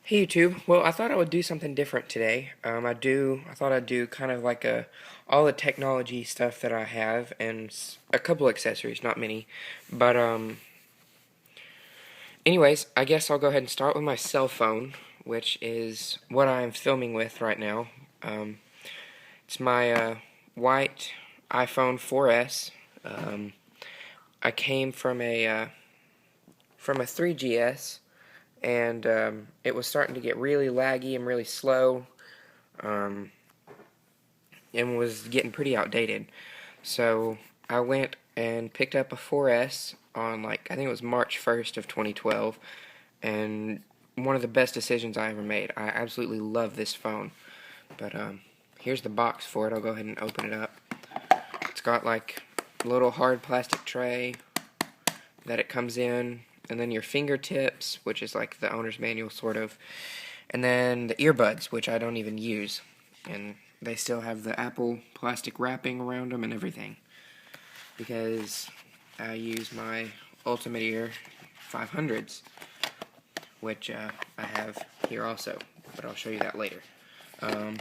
Hey YouTube. Well, I thought I would do something different today. I thought I'd do kind of like all the technology stuff that I have and a couple accessories, not many. But anyways, I guess I'll go ahead and start with my cell phone, which is what I'm filming with right now. Um, it's my white iPhone 4S. Um, I came from a 3GS, and it was starting to get really laggy and really slow. Um, and was getting pretty outdated. So I went and picked up a 4S on I think it was March 1st of 2012, and one of the best decisions I ever made. I absolutely love this phone. But here's the box for it. I'll go ahead and open it up. It's got like a little hard plastic tray that it comes in, and then your fingertips, which is like the owner's manual sort of, and then the earbuds, which I don't even use, and they still have the Apple plastic wrapping around them and everything, because I use my Ultimate Ear 500s, which I have here also, but I'll show you that later. Um,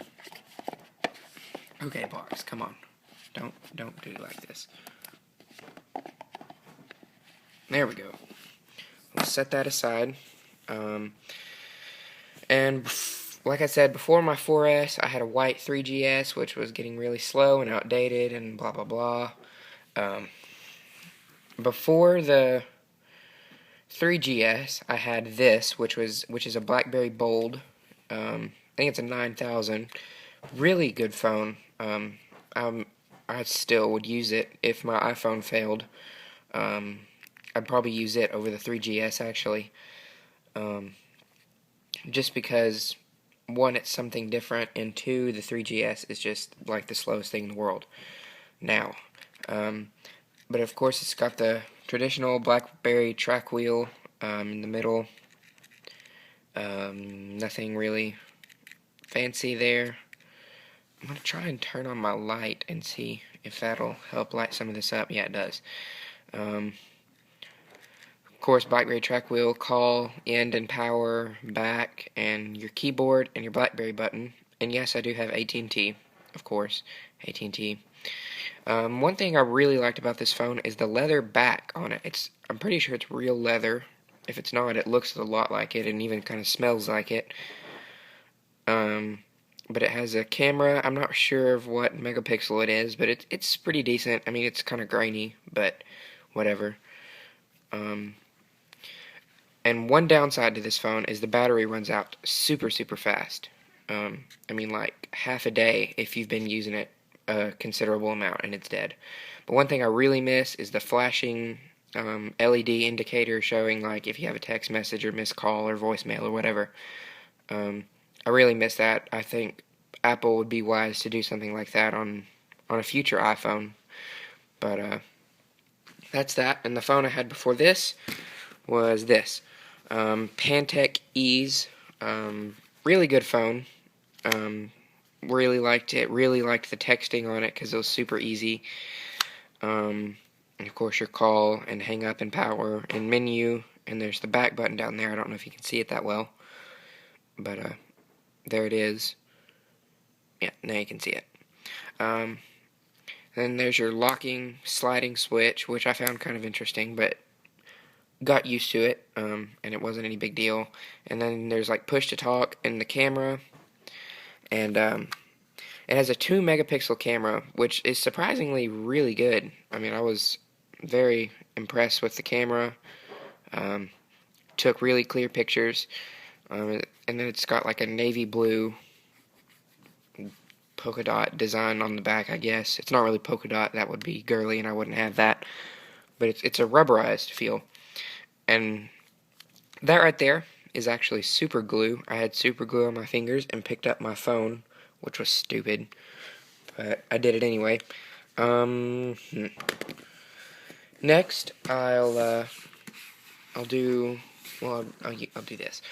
okay, box, come on, don't do like this. There we go. We'll set that aside. And like I said, before my 4S, I had a white 3GS, which was getting really slow and outdated and blah blah blah. Um, Before the 3GS, I had this, which is a BlackBerry Bold. I think it's a 9000. Really good phone. I still would use it if my iPhone failed. I'd probably use it over the 3GS actually. Just because one, it's something different, and two, the 3GS is just like the slowest thing in the world now. But of course, it's got the traditional BlackBerry track wheel in the middle. Nothing really fancy there. I'm going to try and turn on my light and see if that'll help light some of this up. Yeah, it does. Of course, BlackBerry track wheel, call, end, and power, back, and your keyboard and your BlackBerry button. And yes, I do have AT&T, of course, AT&T. One thing I really liked about this phone is the leather back on it. I'm pretty sure it's real leather. If it's not, it looks a lot like it and even kind of smells like it. But it has a camera. I'm not sure of what megapixel it is, but it's pretty decent. I mean, it's kind of grainy, but whatever. And one downside to this phone is the battery runs out super, super fast. I mean, like half a day if you've been using it a considerable amount and it's dead. But one thing I really miss is the flashing LED indicator showing like if you have a text message or missed call or voicemail or whatever. I really miss that. I think Apple would be wise to do something like that on a future iPhone. But that's that. And the phone I had before this was this. Pantech Ease. Really good phone. Really liked it. Really liked the texting on it because it was super easy. And of course your call and hang up and power and menu. And there's the back button down there. I don't know if you can see it that well. But there it is. Yeah, now you can see it. Then there's your locking sliding switch, which I found kind of interesting, but got used to it, and it wasn't any big deal. And then there's like push to talk and the camera, and it has a 2 megapixel camera, which is surprisingly really good. I mean, I was very impressed with the camera. Took really clear pictures, and then it's got like a navy blue polka dot design on the back, I guess. It's not really polka dot, that would be girly and I wouldn't have that, but it's a rubberized feel. And that right there is actually super glue. I had super glue on my fingers and picked up my phone, which was stupid, but I did it anyway. Next, I'll do, well, I'll do this.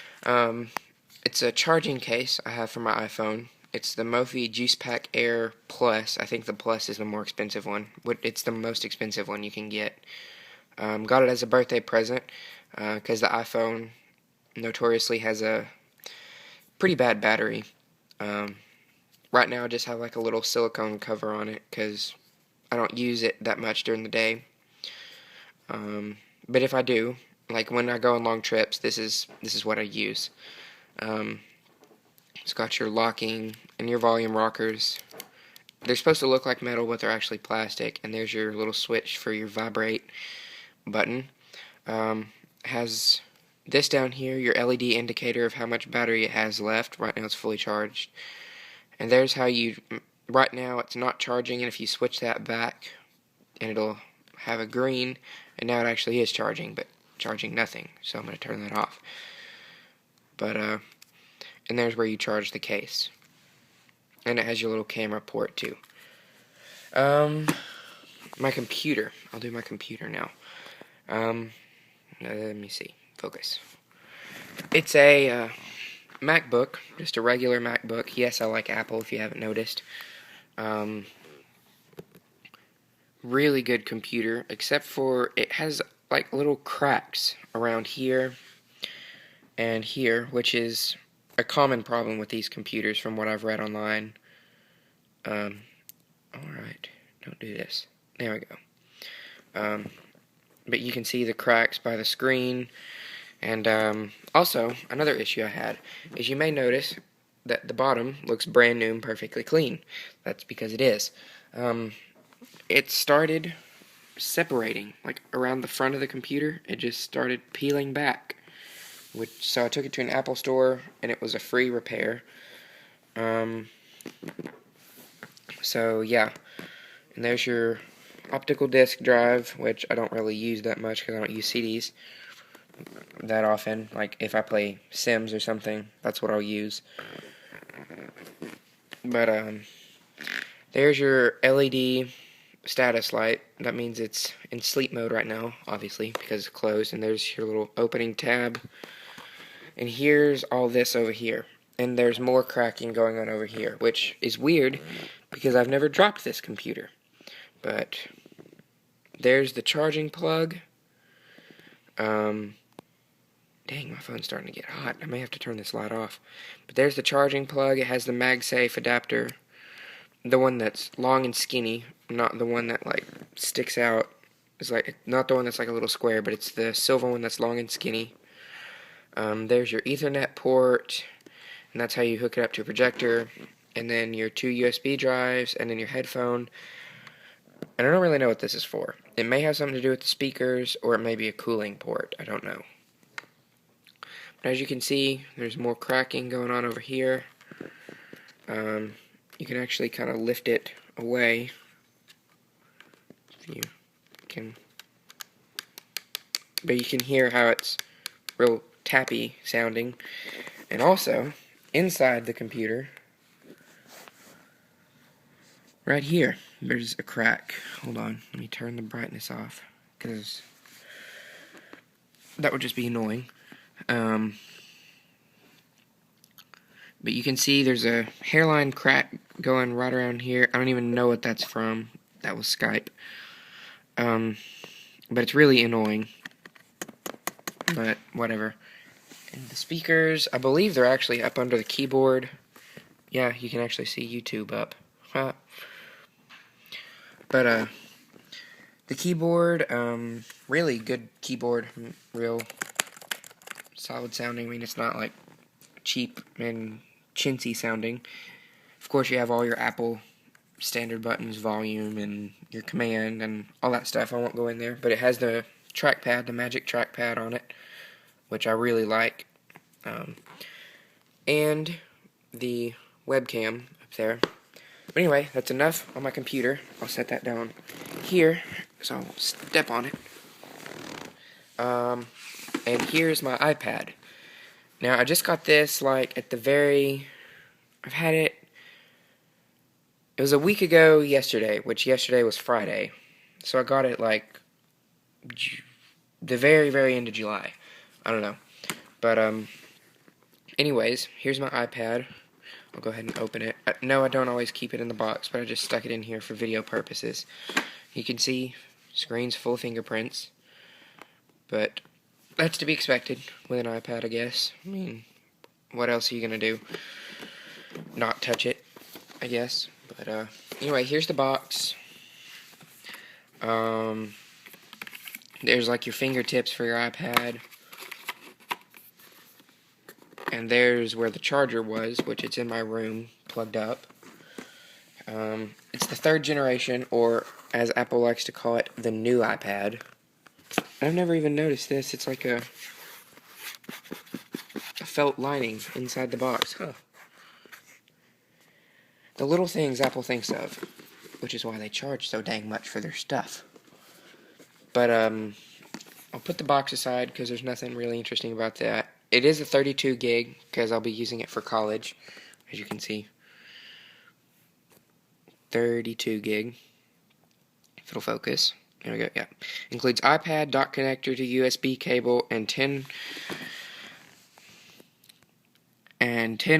It's a charging case I have for my iPhone. It's the Mophie JuicePak Air Plus. I think the Plus is the more expensive one. It's the most expensive one you can get. Got it as a birthday present because the iPhone notoriously has a pretty bad battery. Um, right now I just have like a little silicone cover on it because I don't use it that much during the day. But if I do, like when I go on long trips, this is what I use. Um, it's got your locking and your volume rockers. They're supposed to look like metal, but they're actually plastic. And there's your little switch for your vibrate button. Has this down here, your LED indicator of how much battery it has left. Right now it's fully charged. And there's how you, right now it's not charging, and if you switch that back, and it'll have a green, and now it actually is charging, but charging nothing. So I'm going to turn that off. But, and there's where you charge the case. And it has your little camera port too. My computer. I'll do my computer now. Let me see. Focus. It's a MacBook, just a regular MacBook. Yes, I like Apple if you haven't noticed. Really good computer, except for it has like little cracks around here and here, which is a common problem with these computers from what I've read online. Alright, don't do this. There we go. But you can see the cracks by the screen. And also, another issue I had is you may notice that the bottom looks brand new and perfectly clean. That's because it is. It started separating, like around the front of the computer. It just started peeling back. So I took it to an Apple store, and it was a free repair. So yeah, and there's your optical disc drive, which I don't really use that much because I don't use CDs that often. Like if I play Sims or something, that's what I'll use. But there's your LED status light. That means it's in sleep mode right now, obviously, because it's closed. And there's your little opening tab. And here's all this over here. And there's more cracking going on over here, which is weird because I've never dropped this computer. But there's the charging plug. Dang, my phone's starting to get hot. I may have to turn this light off. But there's the charging plug. It has the MagSafe adapter. The one that's long and skinny, not the one that like sticks out. It's like not the one that's like a little square, but it's the silver one that's long and skinny. There's your Ethernet port, and that's how you hook it up to a projector. And then your 2 USB drives, and then your headphone. And I don't really know what this is for. It may have something to do with the speakers, or it may be a cooling port. I don't know. But as you can see, there's more cracking going on over here. You can actually kind of lift it away. If you can. But you can hear how it's real tappy sounding. And also, inside the computer, right here, there's a crack. Hold on, let me turn the brightness off, because that would just be annoying. But you can see there's a hairline crack going right around here. I don't even know what that's from. That was Skype. But it's really annoying. But whatever. And the speakers, I believe they're actually up under the keyboard. Yeah, you can actually see YouTube up. But the keyboard, really good keyboard, real solid sounding. I mean, it's not like cheap and chintzy sounding. Of course, you have all your Apple standard buttons, volume, and your command, and all that stuff. I won't go in there, but it has the trackpad, the magic trackpad on it, which I really like. And the webcam up there. But anyway, that's enough on my computer. I'll set that down here, so I'll step on it. And here's my iPad. Now, I just got this, like, at the very... I've had it... It was a week ago yesterday, which yesterday was Friday. So I got it, like, the very, very end of July. I don't know. But, anyways, here's my iPad. I'll go ahead and open it. No, I don't always keep it in the box, but I just stuck it in here for video purposes. You can see screen's full of fingerprints. But that's to be expected with an iPad, I guess. I mean, what else are you gonna do? Not touch it, I guess. But anyway, here's the box. There's like your fingertips for your iPad. And there's where the charger was, which it's in my room, plugged up. It's the 3rd generation, or as Apple likes to call it, the new iPad. I've never even noticed this. It's like a felt lining inside the box. Huh. The little things Apple thinks of, which is why they charge so dang much for their stuff. But I'll put the box aside because there's nothing really interesting about that. It is a 32 gig because I'll be using it for college, as you can see. 32 gig. If it'll focus. There we go. Yeah. Includes iPad, dock connector to USB cable, and 10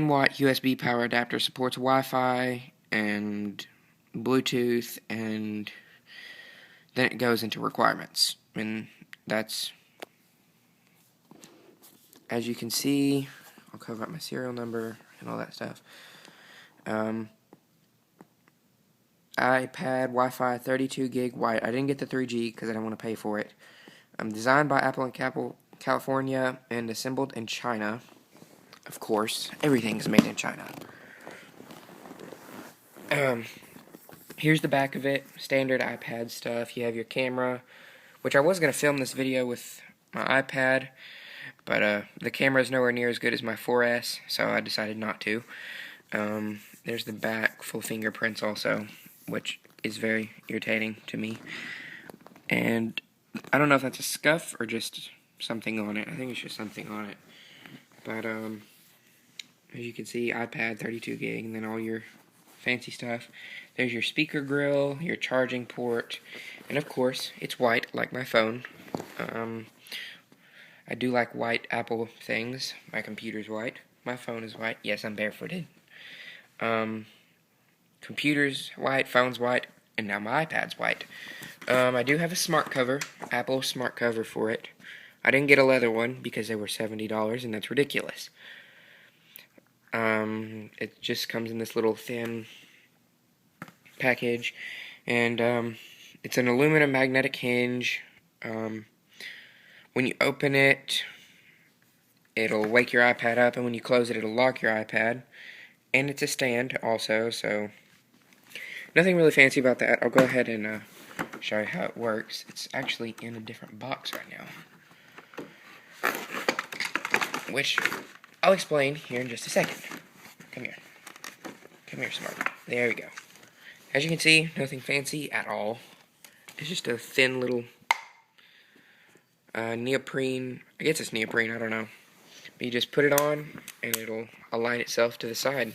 watt USB power adapter. Supports Wi-Fi and Bluetooth, and then it goes into requirements. And that's, as you can see, I'll cover up my serial number and all that stuff. iPad, Wi-Fi, 32 gig white. I didn't get the 3G because I didn't want to pay for it. Designed by Apple in California and assembled in China. Of course, everything's made in China. Here's the back of it. Standard iPad stuff. You have your camera, which I was going to film this video with my iPad, but the camera is nowhere near as good as my 4S, so I decided not to. There's the back, full fingerprints also, which is very irritating to me. And I don't know if that's a scuff or just something on it. I think it's just something on it. But as you can see, iPad 32 gig, and then all your fancy stuff. There's your speaker grill, your charging port, and of course, it's white like my phone. I do like white Apple things. My computer's white. My phone is white. Yes, I'm barefooted. Computer's white, phone's white, and now my iPad's white. I do have a smart cover, Apple smart cover for it. I didn't get a leather one because they were $70, and that's ridiculous. It just comes in this little thin package, and it's an aluminum magnetic hinge. When you open it, it'll wake your iPad up, and when you close it, it'll lock your iPad. And it's a stand also, so nothing really fancy about that. I'll go ahead and show you how it works. It's actually in a different box right now, which I'll explain here in just a second. Come here. Come here, smart. There we go. As you can see, nothing fancy at all. It's just a thin little neoprene. I guess it's neoprene, I don't know. But you just put it on, and it'll align itself to the side.